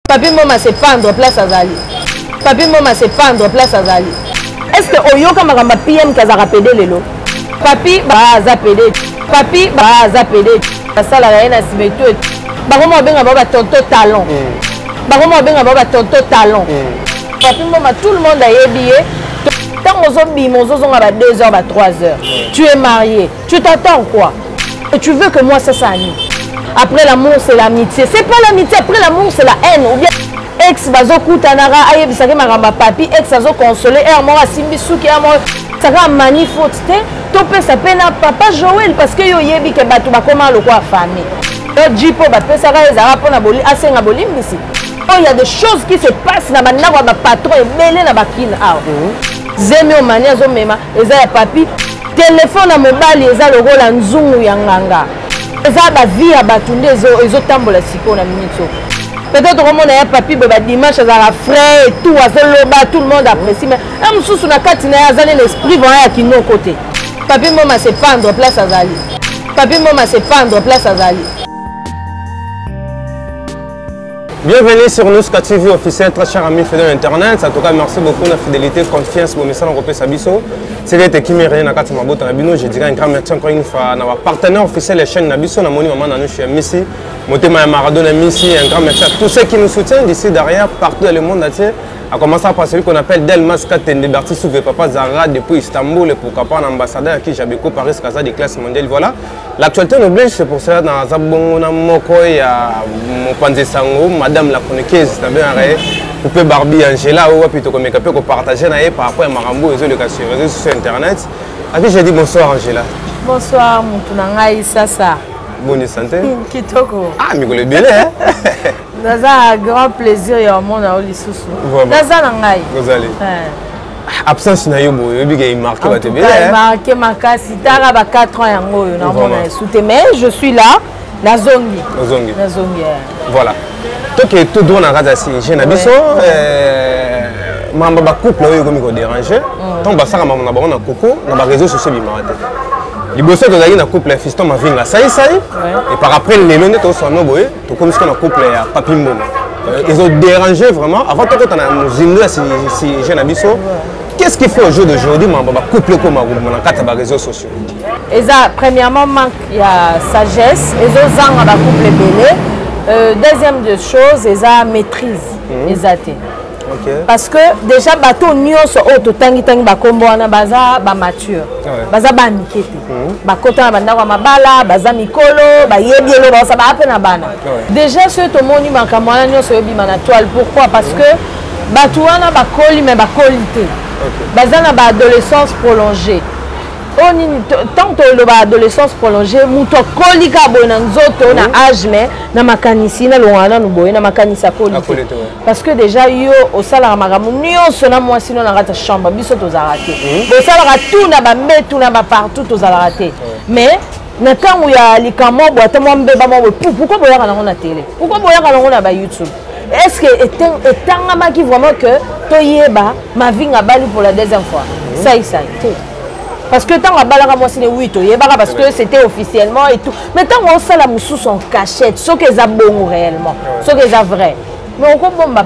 Papi Mboma se pendre place Azali. Papi Mboma se pendre place Azali. Est-ce que Oyoka Maramba PM Kazara PD lelo? Papi Baza PD. Papi Baza PD. Ça la reine a simeto. Baromo benga baba tonto talent. Baromo benga baba tonto talent. Papi Mboma tout le monde a yébillé. Tant aux hommes à 2 heures, à 3 heures. Tu es marié. Tu t'attends quoi? Et tu veux que moi ça s'anime. Après l'amour, c'est l'amitié. C'est pas l'amitié, après l'amour, c'est la haine. Ou bien, ex bazo kutanara, aye bisake maramba papi, ex bazo consolé, moi simbi souki, moi ça va manifote, topé ça peine à papa Joël parce que yo yebi ke batu ba comment le quoi famille. Yo jipo ba pesa ka ezara pona boli asenga boli misi. Oh, il y a des choses qui se passent na bana ba patron et belé na bakina ah. Zemi o mania zo mema, eza ya papi, téléphone à mobile eza le rôle nzungu ya nganga. Eza ba vie ya batunde ezo tambola siko na minute. Peut-être au monde a papi ba dimanche azara frais et tout azoloba tout le monde apprécie mais am susu na kati na azali l'esprit va ya kino côté. Papi Mboma se pendre place Azali. Papi Mboma se pendre place Azali. Bienvenue sur Nuska TV officiel, très cher ami fidèle internet. En tout cas, merci beaucoup de la fidélité, confiance pour message en Sabiso. C'est les qui m'ont rien à quatre mabot Nabino. Je dirais un grand merci encore une fois à nos partenaires officiels les chaînes Nabiso. Na moni maman na nous chez Messi, Motema Maradona Messi. Un grand merci à tous ceux qui nous soutiennent d'ici derrière, partout dans le monde entier. À commencer par celui qu'on appelle Delmas Katendeberti Souvé Papa Zara depuis Istanbul et pourquoi pas un ambassadeur à qui j'habite Paris Casa des classes mondiales. Voilà. L'actualité nous oblige, c'est pour cela dans Zabongo Moko il y a Mopanze Sango, Madame la chroniqueuse, t'as bien arrêté, Poupée Barbie Angela, ou plutôt comme quelqu'un qui partager par rapport à Marambo et les réseaux sur internet. À qui j'ai dit bonsoir Angela. Bonsoir Moutounangaï Sasa. Bonne santé. Kitoko. Ah, mais vous le bien, hein? Dans un grand plaisir, il y a un monde à Olissousou. Vraiment. Dans un angaï. Vous allez. Absence na yo boyo biga marqué ba te bien. Marqué ma case, tara ba 4 ans yango yo na mona soute mais je suis là na zongi. Zongi. Na zongi. Voilà. Donc tout droit na raza si j'ai na biso mamba ba couple oyo komi ko déranger. Tant ba saka mama na ba na koko na ba réseaux sociaux bi marate. Liboso to zali na couple Fiston Mavinga sai et par après les londe to sono boye to comme ce qu'on a couple ya Papi Mboma. Ils ont dérangé vraiment avant que tu aies si j'ai un abisso. Qu'est-ce qu'il faut au jour d'aujourd'hui, ma couple comme les réseaux sociaux? Premièrement, il y a sagesse, ils ont un couple belé. Deuxième chose, ils ont maîtrise. Parce que déjà, bateau nyonso auto tangi tangi bakombo wana baza ba mature. Baza ba mikete. Bakota banda kwa mabala, baza mikolo, ba yebielo ba ba apena bana. Déjà ce to moni makamwana nyonso yobi mana toile. Pourquoi? Parce que bato wana ba koli mais ba qualité. Baza na ba adolescence prolongée. Tant que l'adolescence prolongée, muto kolika bona nzoto na âge mais na makanisi na longana no boye na makanisa kolite. Parce que déjà yo au sala magamu nyonso na moi sinon na rata chambre biso to zaraté. Au sala tout na ba metu na ba partout to zaraté. Mais na tango ya likamo boata mo mbeba mo pourquoi boya kana na télé? Pourquoi boya kana na ba YouTube? Est-ce que etanga qui vraiment que to yeba ma vie nga bali pour la deuxième fois? Ça y ça. Parce que tant que moi c'est 8 parce que c'était officiellement et tout. Mais tant qu'on sait la moussou en cachette, ce qu'ils ont bon réellement, ce qu'ils ont vrai. Mais on comprend pas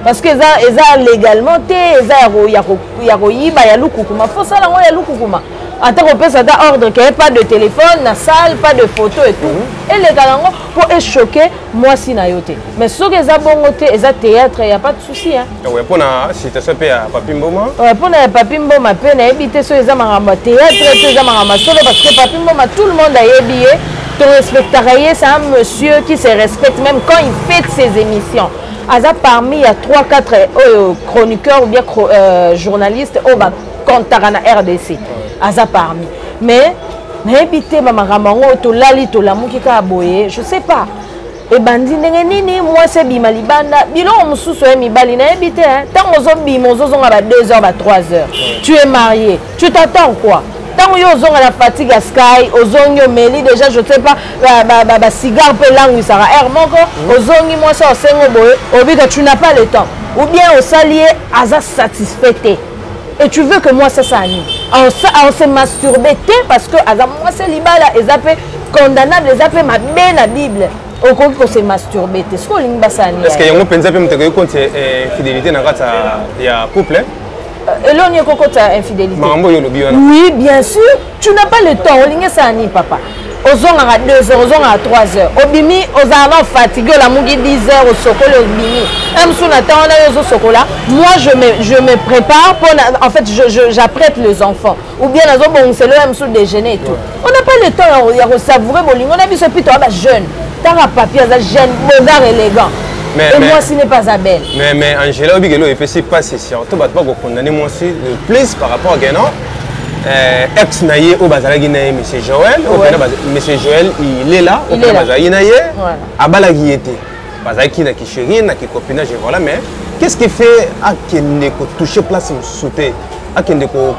parce que ça légalement il y a l'oukoukouma. Faut ça là il y a l'oukoukouma. Attends on peut ça ordre qu'il n'y ait pas de téléphone, na salle, pas de photo et tout. Et les gars pour choquer moi si na yoté. Mais ce qu'ils ont bon côté, ils ont théâtre, il y a pas de souci hein. Ouais pour na si tu sais pas Papi Mboma. Ouais pour na Papi Mboma pe na éviter ceux ils ont maramba théâtre, ceux ils ont maramba solo parce que Papi Mboma tout le monde a habillé. Ton respectarié c'est un monsieur qui se respecte même quand il fait ses émissions. Aza parmi il y a 3-4 chroniqueurs ou bien journalistes au bas Contarana RDC. Aza parmi. Mais n'habitez ma ramango to lali to la mukika aboye, je sais pas. Et bandi nini moi c'est bima libanda bilo mususu e mibali na habité hein. Tant ozo bima ozo zonga ba 2 heures ba 3 heures. Tu es marié, tu t'attends quoi? Tant yo zonga la fatigue à Sky, ozongi meli déjà je sais pas ba cigare pe langue ça air moko, ozongi moi ça osengo boye, obi que tu n'as pas le temps. Ou bien au salier aza satisfait. Et tu veux que moi ça s'anime. On se masturbe parce que moi c'est libala et ça peut condamnable, ça peut ma belle la Bible. okoki se masturber te ce que basani est-ce que yango penza pe muteko compte infidélité na kata ya couple eloni kokota infidélité mambo yo lobi wana oui bien sûr tu n'as pas le temps olinge sani papa ozonga à 2 heures ozonga à 3 heures obimi ozala fatigué la mugi 10 heures au sokola obimi même sous na temps là yo sokola moi je me prépare pour en fait j'apprête les enfants ou bien nazo bon c'est le même sous déjeuner et tout on n'a pas le temps ya ko savourer bolingo on a vu ce plutôt ba jeune tara papier za jeune beau élégant et moi ce n'est pas Abel mais Angela obigelo et fait pas c'est surtout pas condamner moi aussi le plus par rapport à Guénon ex naïe au bazalagi naïe monsieur Joël monsieur Joël il est là au bazalagi naïe à balagi était bazalagi na ki chérie na ki copinage voilà mais qu'est-ce qui fait à qu'il ne toucher place sauter à qu'il ne ko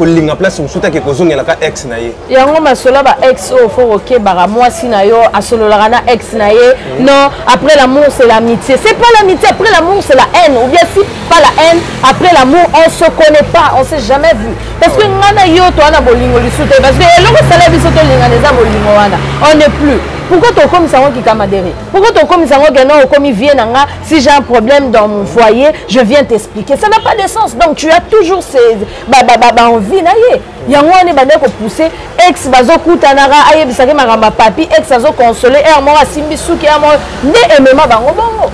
linga place sauter que kozongela ka ex naïe yango masola ba ex au fond OK bara moi si na yo asololaka na ex naïe non après l'amour c'est l'amitié c'est pas l'amitié après l'amour c'est la haine ou bien si pas la haine après l'amour on se connaît pas on s'est jamais vu parce que ngana yo to ana bolingo lisute parce que eloko sala biso to linga neza bolingo wana on n'est plus pourquoi to comme ça qui kamaderi pourquoi to comme ça que non comme vient nga si j'ai un problème dans mon foyer je viens t'expliquer ça n'a pas de sens donc tu as toujours ces envie na ye yango ne bande ko pousser ex bazo kutanara ayebisaka makamba papi ex azo consoler er mo asimbi suki er mo ne emema bango bongo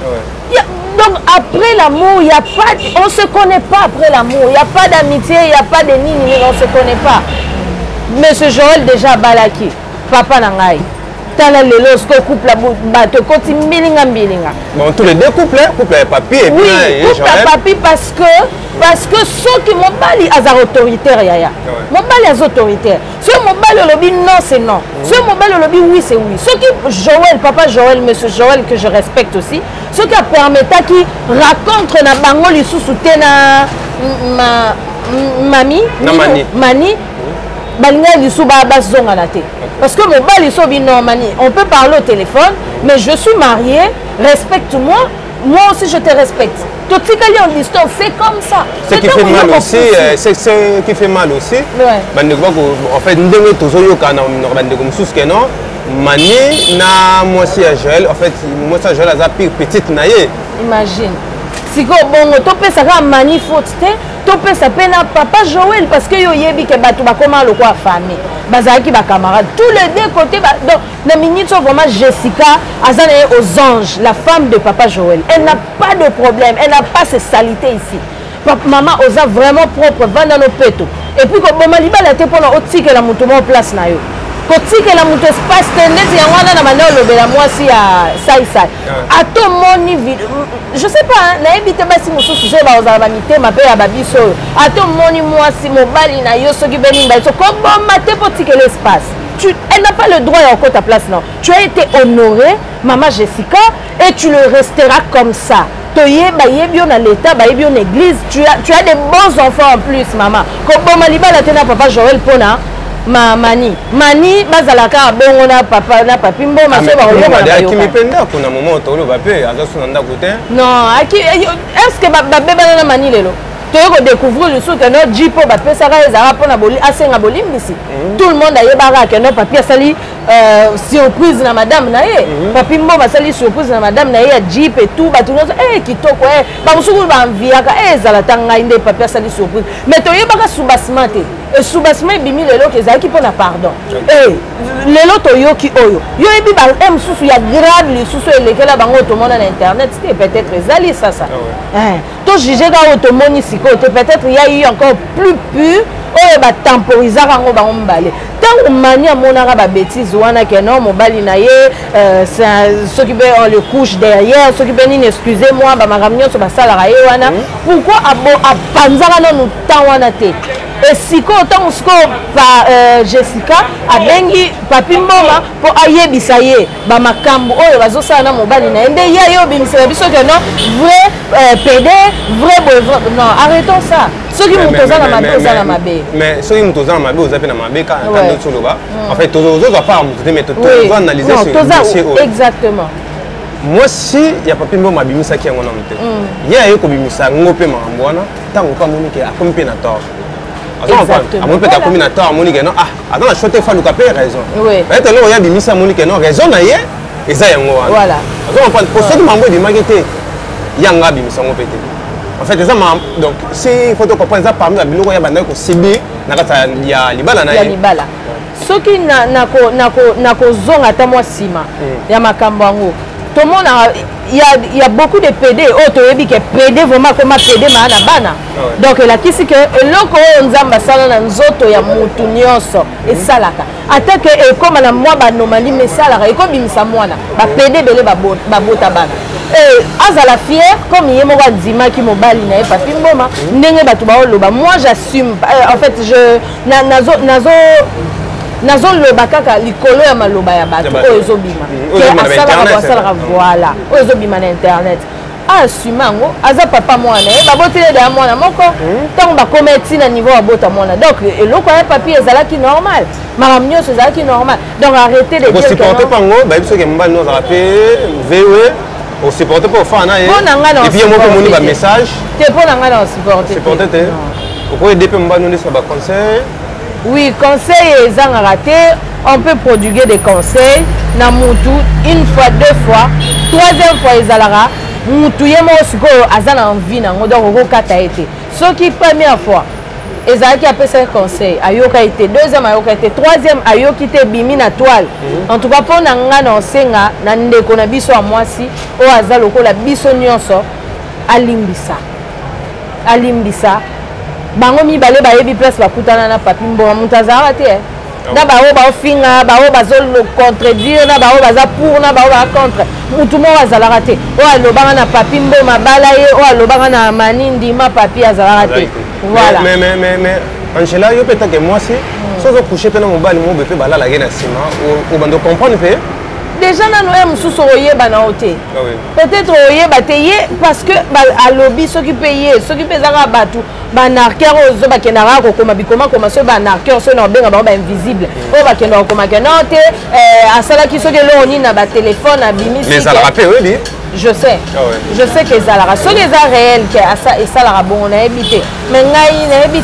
donc après l'amour, il n'y a pas, on ne se connaît pas après l'amour, il n'y a pas d'amitié, il n'y a pas de nini, on ne se connaît pas. Monsieur Joël déjà balaki, papa nangai. Tala lelo ce que couple bato koti milinga. Bon tous les deux couple papi et oui, couple papi parce que ceux qui m'ont bali à autoritaire yaya. Mon bali à autoritaire. Ceux mon bali au lobby non c'est non. Ceux mon bali au lobby oui c'est oui. Ceux qui Joël papa Joël monsieur Joël que je respecte aussi. Ceux qui a permis qui raconte na bango li sous na mami mani balinga li sous ba zonga na te. Parce que mon bal est non mani, on peut parler au téléphone, mais je suis mariée, respecte-moi, moi aussi je te respecte. Tout ce qui est en distance, c'est comme ça. Ce qui fait mal aussi, c'est ce qui fait mal aussi. En fait, nous devons tous nous mani na moi si à Joël, en fait, moi ça Joël a pire petite naïe. Imagine. Si bon, tu peux ça mani faute, tu peux ça peine papa Joël parce que yo yebi que batu ba comment le quoi famille. Bazaki ba camarade tous les deux côtés donc la minute sont vraiment Jessica azana aux anges la femme de papa Joël elle n'a pas de problème elle n'a pas ces saletés ici maman osa vraiment propre va dans nos pétos et puis comme maman liba la te pour la otike la mutu en place na yo kotike la mutu espace tendance ya wana na manelo lobela moi si à sai ato moni je sais pas na ebite basi mususu se ba ozala banité ma pe ya babiso ato moni moi si mobali na yo soki beni ba so ko bon mate pour tike l'espace elle n'a pas le droit à encore ta place non tu as été honorée maman Jessica et tu le resteras comme ça toye ba yebio na l'état ba yebio na église tu as des bons enfants en plus maman ko bon maliba la tena papa Joël pona mani bazalaka bongo na papa na papi mboma so ba oloko na yo kimi penda kuna moment to lo ba pe azasu na ndako te non aki est-ce que ba beba na mani lelo to découvrir le soute no jipo ba pesa ka ezara pona boli asenga bolimbisi tout le monde ayebara que no papi asali surprise na madame na ye papi mboma asali surprise na madame na ye ya jeep et tout ba tout kitoko ba musuku ba enviaka ezala tanga inde papi asali surprise mais to yebaka soubassement te et soubassement bimi lelo ke ezaki pona pardon lelo to yoki oyo yo ebi ba susu ya grave li susu elekela bango to mona na internet c'était peut-être ezali ça to juger ka automoni peut-être il y a eu encore plus pur oh ba temporiser rango ba mbale tant mania monara ba bêtise wana que non mobali na ye ceux qui on le couche derrière ceux qui viennent excusez-moi ba maramnyo so ba sala ra ye wana pourquoi apanzaka non temps wana te et siko tant siko pa Jessica abengi papi mboma po ayebisa ye ba makambo oyo bazosala na mobali na ende ya yo bimisela biso que non vrai PD vrai non arrêtons ça ceux qui mutoza na mabe oza na mabe mais ceux qui mutoza na mabe oza pe na mabe quand tu le vois en fait tozo va pas mutoza mais tozo analyser sur le exactement moi si ya papi mboma bimisa ki yango na mute ya yo ko bimisa ngope makambo wana tango ka monike akomi pe na tort exactement peut-être comme na tort monique non attends la chote fa luka pe raison peut-être là il y a bimisa monique non raison na ye eza yango wana voilà pour ceux qui m'envoient des maquettes yanga bimisango pété en fait ça donc si il faut comprendre ça parmi la biloko ya banda ko sibi na kata ya libala na ya libala soki nako zonga ta moi sima ya makambo yango tout le monde il y a beaucoup de PD auto yebi que PD vraiment comme PD maana bana donc la kisi que eloko nzamba sala na nzoto ya mutu nyonso esalaka atake e comme na moi ba normali mesalaka e ko bimisa mwana ba PD bele ba bota bana azala fier comme yé moko ndima ki mobali na ye papi mboma ndenge bato baoloba moi j'assume en fait je nazo loba kaka likolo ya maloba ya bato oyo ezobima asalaka asalaka voilà oyo ezobima na internet assume yango aza papa mwana ye baboteli da mwana moko ntango bakoma etina niveau ya bota mwana donc eloko ya papi ezalaki normal makambo nyonso ezalaki normal donc arrêtez de dire supporter pango bayebi soki mobali no azala pe vewe osupporte mpo ofana ye epuis ye moko omoni bamessage te mpo na ngai na osupporte te okoyede mpe mobali no ndesa baconseil. Oui, conseil est raté. On peut prodiguer des conseils. Na mutu une fois, deux fois, troisième fois ils alara. Mutu yemo siko azana envie na ngodo ko kata été. Ce qui première fois ezala qui appelle ça conseil. Ayoka été deuxième ayoka été troisième ayoki te bimi na toile. En tout cas pour na ngana osenga na ndeko na biso a mwasi o azalo ko la biso nyonso alimbisa. Bango mibale bayebi place bakutana na papi mbongo mutu azalaka te na bao baofinga bao bazolo contredire na bao baza pour na bao ba contre mutu moko azalaka te oyo alobanga na papi mboma bala ye oyo alobanga na mani ndima papi azalaka te voilà mais Angela yo peut-être que moi si sozo coucher pe na mobali mo bepe balala ke na sima o bando comprendre pe déjà nano ya mosusu oyeba na ote peut-être oyeba te ye parce que alobi soki mpe ye soki mpe ezaka bato banarqueur oyo bakendaka kokoma bikoma soki banarqueur soki na obenga bango bainvisible oyo bakendaka kokomaka no te asalaki soki eloko nini na batelefone abimisi je sais que ezalaka soki eza réel ke esalaka bongo nayebi te mais ngai nayebi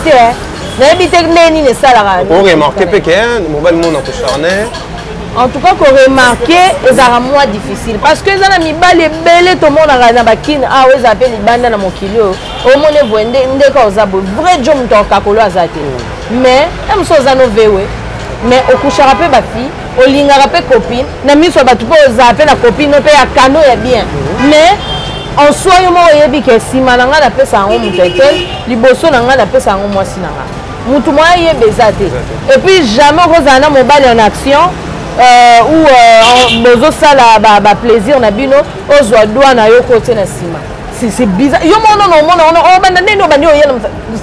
te nde nini esalaka oremarke mpe ke mobali mona kocharner. En tout cas, qu'on remarque, c'est moins difficile. Parce que les amis, les tout le monde a un bakin, ah oui, ils appellent les bandes dans mon kilo. Au moins, ils voient des causes à vrai job dans kakolo azate. Mais, ils sont à nos véoués. Mais au coucher rappel ma fille, au ligne rappel copine, n'a mis sur bateau pour zapper la copine, on paye à cano et bien. Mais en soi, il y a que si malanga n'a pas ça en moutetel, les bossons n'a pas ça en moi sinanga. Moutouma y est baisate. Et puis jamais Rosana mobile en action. Ou bozo sala ba plaisir na bino ozwa doa na yo côté na sima c'est bizarre yo mono on banda neno bandi oyela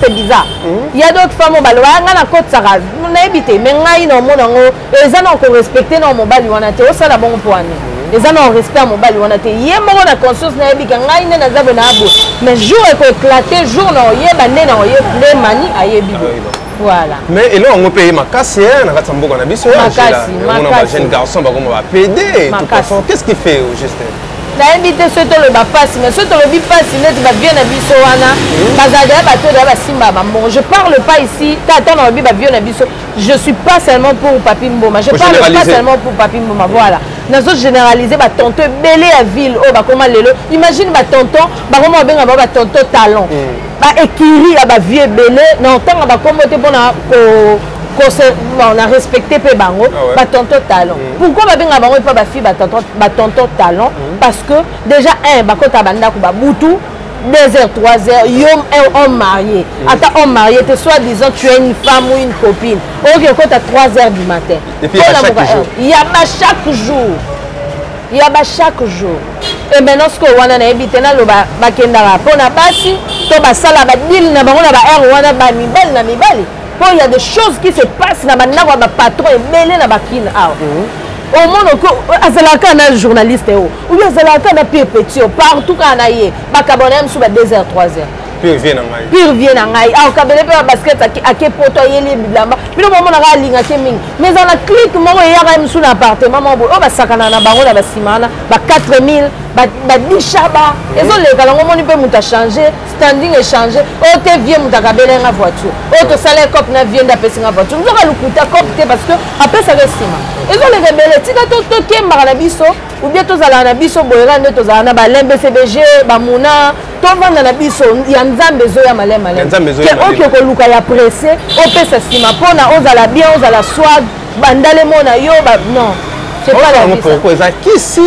c'est bizarre il y a d'autres femmes balo nga na côté sara na ebité mais ngai no mono ngo eza na ko respecter na mobali wana te osala bon poani eza na respect mobali wana te ye moko na conscience na ebika ngai ne na zabe na abo mais jour ko éclater jour na oyeba nena oyeba mani ayebi. Voilà. Mais et là on peut ma casser na kati mboka na biso ya jeune garçon ba comme ba PD tout façon qu'est-ce qu'il fait au juste na invité ce to le ba passe mais ce to le bi passe net ba bien na biso wana bazada ba to da ba simba ba bon je parle pas ici tata na bi ba bien na biso je suis pas seulement pour Papi Mboma je parle pas seulement pour Papi Mboma voilà nazo généraliser ba tonton belé à ville o ba comment lelo imagine ba tonton ba comment benga ba tonton talent ba ekiri ya ba vieux belé na tanga ba comme te bona on a respecté pe bango ba tonton talent pourquoi ba benga bango pas ba fille ba tonton talent parce que déjà un ba kota banda ko ba butu 2h 3h yom un homme marié attends homme marié te soit disant tu es une femme ou une copine ok quand à 3h du matin et puis il y a chaque jour et maintenant ce que wana na ebité na loba bakendara pona basi to basala ba deal na bango na ba air wana ba mibali na mibali il y a des choses qui se passent na bandako ba patron ebele na bakina awa au monde que azalaka na journaliste ou bien azalaka na petit partout kana ye bakabona msu ba 2h 3h puis vient na ngai ah kabele pe basket ake poto yeli bilamba bino momo na galinga ke mingi mais on a clique moko ya msu na appartement mo o basakana na bango na basimana ba 4000 ba dishaba ezo le kala ngomoni pe muta changer standing et changer o te vie muta kabele nga voiture o to sala cop na vie nda pesi nga voiture nzoka lukuta cop te parce que après ça resima ezo le kabele tika to kemba na biso ou bien tozala na biso boyera nde tozala na balembe CBG bamuna tovanda na biso ya nzambe ezoya malema ke oke koluka ya presse opesa nsima mpona ozala bien ozala swag bandale mona yo non c'est pas la vie pourquoi ça kisi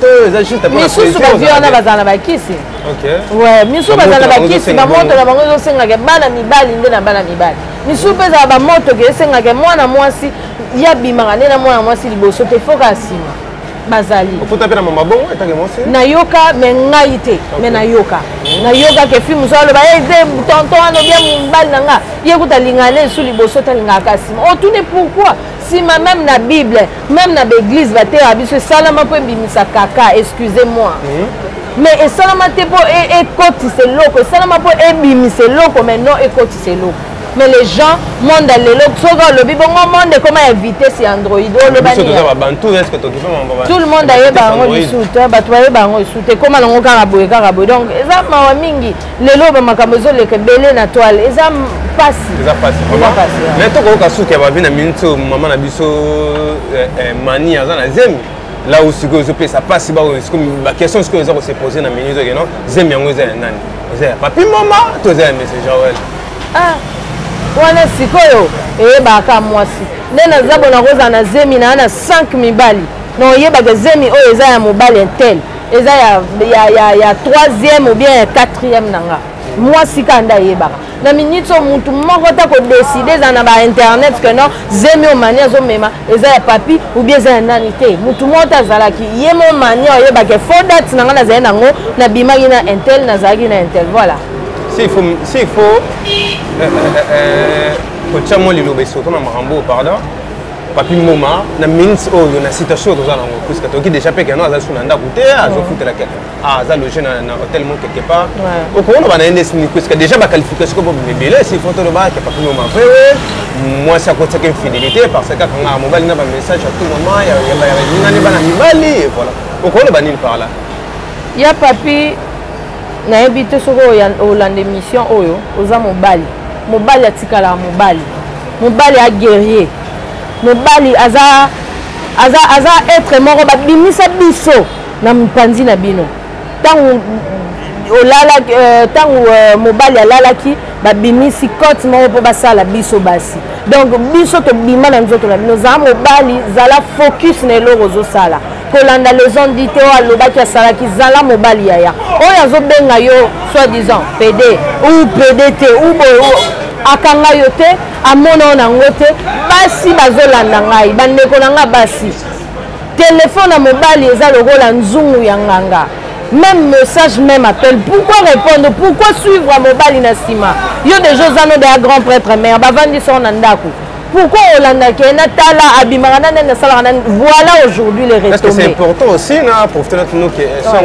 to juste pour misusu baviona bazala bakisi ouais misusu bazala bakisi bamoto na bango ezosengaka bana mibali nde na bana mibali misusu mpe ezala bamoto ke esengaka mwana mwasi yabimaka nde na mwana mwasi liboso te foka nsima bazali okuta mpe na mama bongo etake mwasi nayoka me ngai te me nayoka ke fi mosu aloba tonton wana obia mobali na nga ye kuta lingana esu liboso talingaka nsima otune pourquoi sima même na bible même na baeglise batera biso esalama mpo ebimisa kaka excusez-moi mais esalama te mpo ekotisa eloko esalama mpo ebimisa eloko mais non ekotisa eloko mais les gens monde à l'élo soki olobi bongo monde ekoma ya vitesse ya android tout le monde ayeba yango lisusu te bato bayeba yango lisusu te ekoma nango kaka boye donc eza mawa mingi lelo bamakambo ezoleka ebele na toile eza pasi mais tokoyoka suki ya babi na minute oyo mama na biso mani aza na zemi là où sikoyo ezopesa pasi baquestion sikoyo eza kosepose na minute oyo no zemi yango eza ya nani eza ya papi mama to eza ya message Joel wana sikoyo eyebaka mwasi nde naza bona kozala na zemi na 5 mibali na oyebaka zemi oyo eza ya mobali intel eza ya 3e ou bien ya 4e nanga mwasi kanda ayebaka na minute oyo mutu moko ta kodeside eza na bainternet ke non zemi oyo mani azomema eza ya papi ou bien eza ya nani te mutu moko ta azalaki ye mo mani oyebaka fo date nanga nazali nango nabimaki na intel nazalaki na intel voilà s'il faut kotia mwa liloba esoto na makambo pardon papi moma na minute oyo na citation toza nango puisque toki déjà mpe keno aza su na ndako te azofutela aza loge na hôtel mo quelque part okona bana ende sini puisque déjà baqualification ko ebele s'il faut toloba ke papi moma mpe mwasi akotiaka infidélité parce que kanga mobali na bamessage à tout moment ya balingani bana mibali et voilà okona banini par là ya papi nayebi te soki olanda émission oyo oza mobali atikala mobali aguerrier mobali aza être moko babimisa biso na mipanzi na bino ntango mobali alalaki babimisi kote moko mpo basala biso basi donc biso tobima na nzoto na bino zala mobali zala focus na eloko ozosala kolanda les on dit te oyo alobaki asalaki zala mobali yaya oyo azobenga yo soi disant pd ou pd te ou boyo akanga yo te amona nango te basi bazolanda ngai bandeko na nga basi telefone ya mobali eza lokola nzungu ya nganga même message même appel pourquoi répondre pourquoi suivre mobali na nsima yo déjà oza no deya grand prêtre mare bavandi so na ndako pourquoi olandaki natala abimaka nani nasalaka nani voilà aujourd'hui les retombées. Est-ce que c'est important aussi na profiter notre nous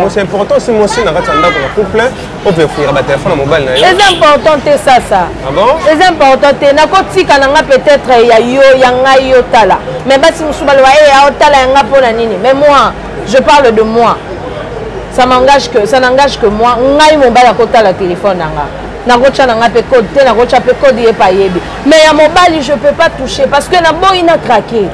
c'est important aussi moi aussi na kati ndako na couple on peut faire ba téléphone mobile na yo. C'est important te ça. Ah bon? C'est important te na kotika nanga peut-être ya yo ya ngai yo tala. Mais basi musubalo ya otala yanga pona nini? Mais moi, je parle de moi. Ça n'engage que moi ngai mobile ko tala téléphone nanga. Nakocha nanga pe code te nakocha pe code ye pa yebi mais ya mobali je peux pas toucher parce que na boy na craquer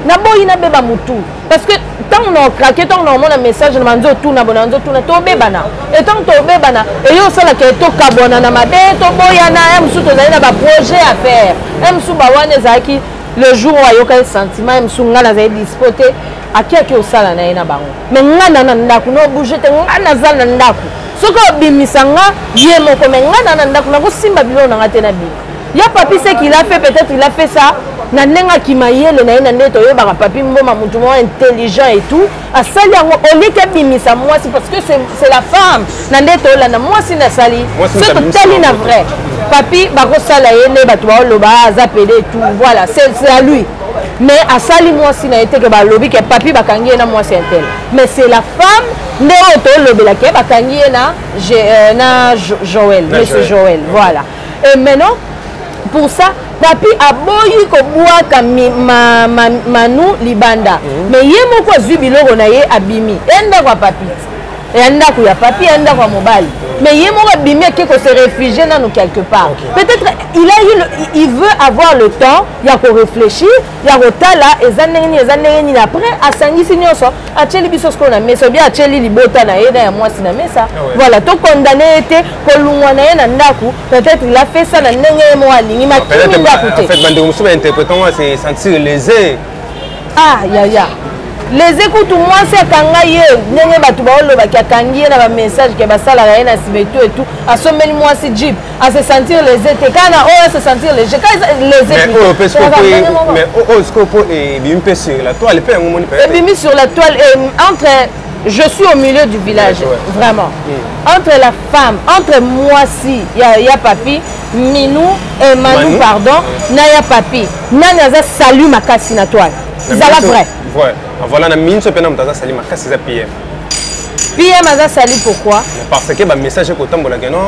na boy na beba mutu parce que tant on craquer tant on mona message na manzo tout na bonanzo tout na to bebana et tant to bebana et yo sala ke to kabona na mabe to boya na em su to na ba projet à faire em su ba wane zaki le jour où ayoka sentiment em su ngana za dispoté akiaki osala na ina bango mais ngana na ndaku no bouger te ngana za na ndaku soko bimisanga ye moko me ngana na ndako na kosimba bilo na ngate na bino ya papi c'est qu'il a fait peut-être il a fait ça na nenga kimayele na ina ndeto yo baka papi mboma mutu mo intelligent et tout asali yango olika bimisa mwasi parce que c'est la femme na ndeto la na mwasi na sali c'est totally na vrai papi bako sala yene batu ba loba azapede tout voilà c'est à lui mais asali mwasi na été que ba lobi que papi bakangi na mwasi intel mais c'est la femme nde oto lobela ke bakangi na Joël monsieur Joël voilà et maintenant pour ça papi aboyi ko bwaka manu libanda mais ye moko azwi biloko na ye abimi enda kwa papi et ndako ya papi et ndako ya mobali. Mais il y a un bimé qui se réfugier dans nous quelque part. Peut-être il veut avoir le temps, il y a qu'on réfléchir, il y a qu'on là, et après, à Sangi Signon, à Tchéli Bissos qu'on a, mais c'est bien à Tchéli Libota, et moi, c'est ça. Voilà, tout condamné était, peut-être il a fait ça dans le mois, il m'a tout en fait, Bandé interprétant, c'est sentir lésé. Ah, ya. Les écoutes, moi, c'est quand il y a un message qui est là, et tout, à se mettre moi, c'est jeep, à se sentir les étés, quand on a se sentir les étés, mais est-ce qu'on peut bien sur la toile, et sur la toile, entre, je suis au milieu du village, vraiment, entre la femme, entre moi, si, il y a papi, Minou et Manu, pardon, Naya papi, Nana salut ma casse na toile, c'est la vraie. Voilà, mine ce pénal dans sali ma c'est PM. PM a sali pourquoi? Parce que le message est autant que non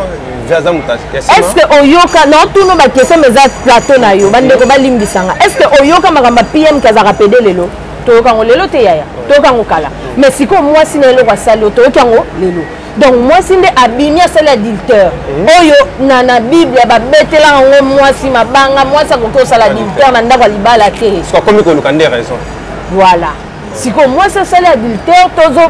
via Zamuta. Est-ce que Oyoka non tout nos question mais ça plateau na yo bande ko balimbisanga. Est-ce que Oyoka makamba PM kaza rapede lelo? To kango lelo te yaya. To kango kala. Mais siko moi si na lelo kwa sali to kango lelo. Donc moi si ndé abimia sali adultère. Oyo na Bible ba betela ngo moi si mabanga moi ça ko sala adultère na ndako libala te. C'est comme ko lukande raison. Voilà. Si comme moi ça c'est l'adultère, togo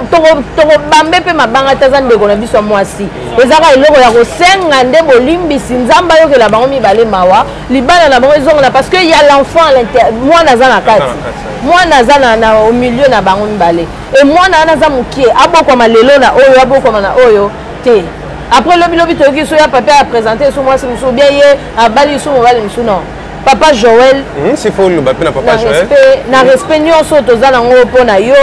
bambe pe mabanga tazan de kona biso moi si. Ezaka iloko ya ko senga nde bolimbi sinzamba yo ke la bango mi balé mawa, libana na bango ezonga parce que il y a l'enfant à l'intérieur. Moi nazana kati. Moi nazana na au milieu na bango mi balé. Et moi naza mukie aboko malelo na oyo aboko na oyo te. Après lobi toki so ya papa a présenter so moi c'est so bien yé abali so mo bali so non. Papa Joël, c'est faux le bapé na papa Joël. Na respect nyonso toza nango pona yo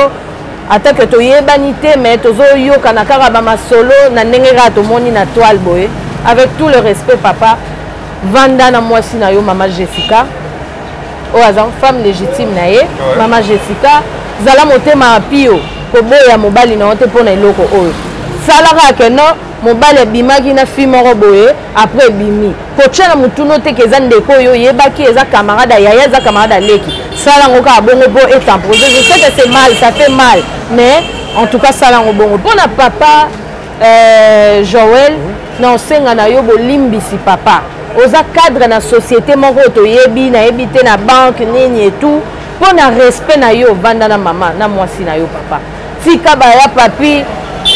atake to yebanité mais tozo yo kanakara ba masolo na ndenge ra to moni na toile boye avec tout le respect papa vanda na mwasi na yo maman Jessica o azam femme légitime na ye maman Jessica zala motema pio ko boya mobali na ote pona eloko oyo salaka ke no mobali bimaki na fille moko boye après bimi kochana mutuno te ke zande ko yo yebaki eza camarade ya eza camarade leki sala ngo ka bongo bo et temposer je sais que c'est mal ça fait mal mais en tout cas sala ngo bongo pona papa Joël non senga na yo bolimbisi papa oza cadre na société moko to yebi na ebité na banque nini et tout pona respect na yo vanda na mama na mwasi na yo papa tika ba ya papi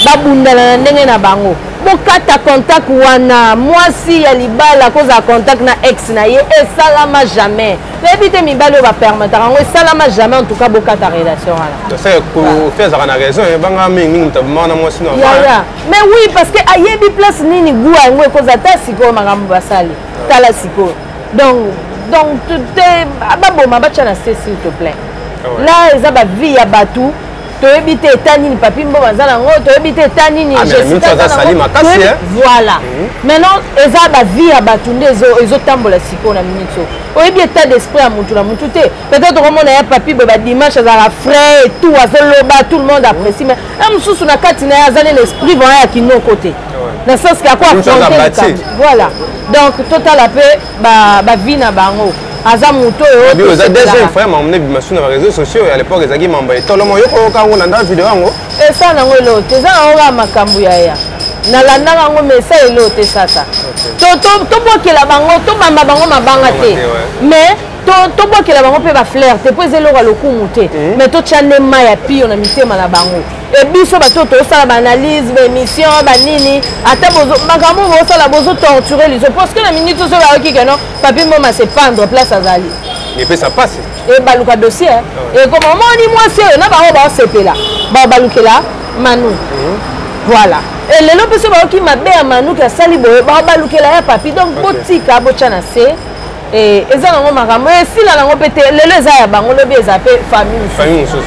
babundana ndenge na bango bokata contact wana mwasi ya libala koza contact na ex na ye esalama jamais ebite mibali ba permettre ngo esalama jamais en tout cas bokata relation wana c'est pour faire ça na raison banga mingi mutabama na mwasi na ya mais oui parce que ayebi place nini gua ngo koza ta siko makambo basali tala siko donc tout ababoma bachana s'il te plaît là eza ba vie ya batu to ebite tanini papi mbo bazala ngo to ebite tanini voilà maintenant eza ba vie ya batunde ezo tambola siko na minute o ebi état d'esprit à mutu na mutu te peut-être comme on a papi ba dimanche za la frais et tout azoloba tout le monde apprécie mais amsusu na kati na azali l'esprit va ya kino côté dans sens qu'il y a quoi affronter voilà donc total après ba vie na bango azamuto yo za deuxième fois m'emmener bimasu na réseaux sociaux à l'époque ezaki mamba etolomo yo ko kango landa vidéo yango esa nango elo te za ora makambu ya na landa yango mesa elo te sasa to bokela bango to bamba bango mabanga te mais to bokela bango pe ba flair te po ezelo ka lokumu te mais to chane maya pio na mitema na bango et biso bato to sala ba analyse ba émission ba nini ata bozo makambo bo sala bozo torturer les autres parce que la minute so ba oki que non papi moma se pendre place azali et puis ça passe et baluka dossier et comme moni moi c'est na ba ba sepela ba balukela Manu voilà et lelo pe so ba oki mabe ya Manu ka sali boye ba balukela ya papi donc botika bochana se et eza nango makambo esila nango pete lelo eza ya bango lobi eza pe famille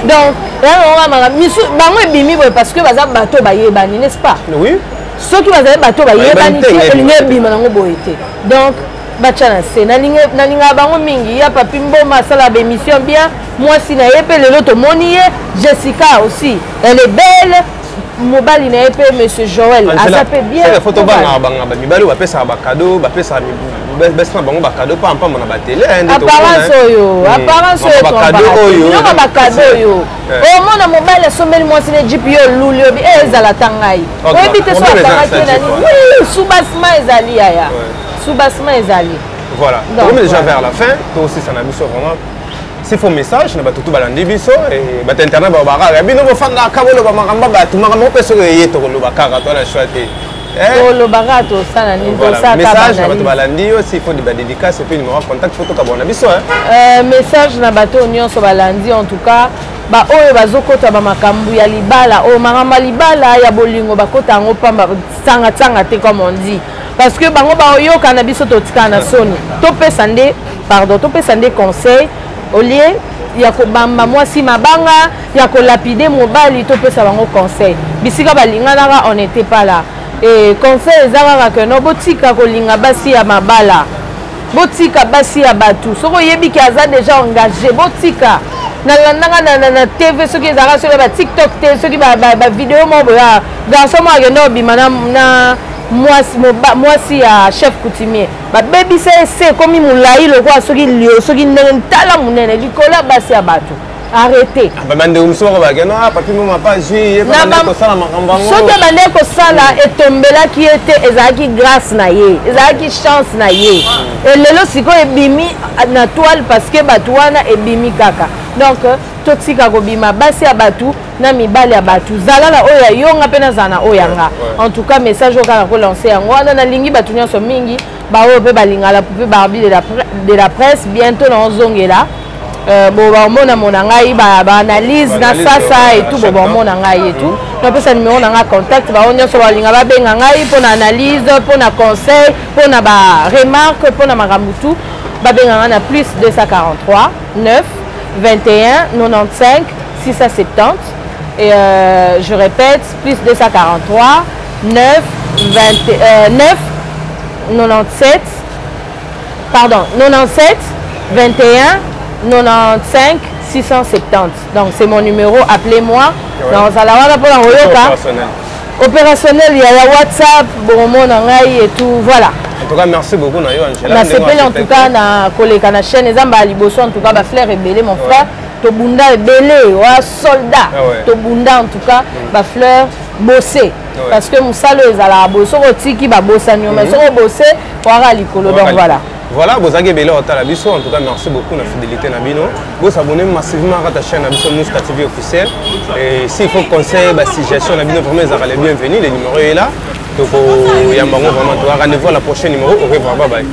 donc yango makambo misu bango ebimi boye parce que baza bato bayebani n'est-ce pas oui soki bazali bato bayebani te elingi ebima nango boye te donc bacha na se nalinga bango mingi ya papi mboma asala bémission bien mwasi na ye pe lelo tomoni ye Jessica aussi elle est belle mobali na épée monsieur Joël azape bien c'est photo banga mibali ba pesa ba cadeau ba pesa besa bango ba cadeau pa mpa mona ba télé apparence oyo ba cadeau oyo o mona mobali someli mwasi ne jipi yo lulio bi ezala tangai oyebi te so atangaki nani oui soubassement ezali yaya soubassement ezali voilà on est déjà vers la fin toi aussi ça n'a mis vraiment s'il faut message na batutu balandi biso et bat internet ba bakaka bino bofanda kabolo ba makamba batu makamba peso yeto ko lobakaka to la choite lo barato sana ni to ça message na batu balandi aussi il faut des dédicaces et puis numéro contact photo ka bona biso message na bato nyonso balandi en tout cas ba oyo bazokota ba makambu ya libala o makamba libala ya bolingo bakota ngo pamba sanga te comme on dit parce que bango ba oyoka na biso to tika na soni to pesa nde conseil au lieu ya ko bamba mwasi mabanga ya ko lapider mobali to pesa bango conseil bisika balingana on n'était pas là et conseil ezaka que no botika ko linga basi ya mabala botika basi ya batu soko yebi ki aza déjà engagé botika na landanga na TV soki ezaka sur ba TikTok te soki ba vidéo mo ya garçon mo agenda bima na mwasi ya chef coutumier babebisa ese komi mulai lokwa soki lio soki ndenge tala munene likola basi ya bato arrêtez bande umsoko bageno papi mama pas jui bande ko sala makambo soki bande ko sala etombela ki ete ezaki grâce na ye ezaki chance na ye elelo siko ebimi na toile parce que batu wana ebimi kaka donc totika kobima basi ya batu na mibali ya batu zalala oyo yonga pena zana oyanga en tout cas message okana ko lancer yango wana na lingi batu nyonso mingi ba oyo pe balingala pe barbi de la presse bientôt na ozongela bon ba mona ngai ba analyse na sasa et tout bon mona ngai et tout na pesa numéro na nga contact ba nyonso balinga ba benga ngai pour na analyse pour na conseil pour na ba remarque pour na makambutu ba benga na plus 243 9 21 95 670 et je répète plus 243 9 97 pardon 97 21 95 670 donc c'est mon numéro appelez-moi dans Zalawana pour l'envoyer opérationnel il y a WhatsApp bon mon et tout voilà. En tout cas, merci beaucoup, Angela. Merci en tout cas, na collègue na chaîne, en tout cas, ma frère est belé, mon frère, Tobunda est belé, soldat, Tobunda en tout cas, ma fleur bossé. Parce que mon salaire est à la bosse, on qui va bosser, mais si on bosse, on va l'icolo, donc voilà. Voilà, vous avez belé au Talabiso, en tout cas, merci beaucoup de la fidélité Nabino. Vous abonnez massivement à ta chaîne Nabiso Mouska TV officielle. Et s'il faut conseil, suggestion Nabino, vraiment, vous allez bienvenue, le numéro est là. Donc, il y a un moment, vraiment, rendez-vous à la prochaine numéro. Au revoir, bye bye.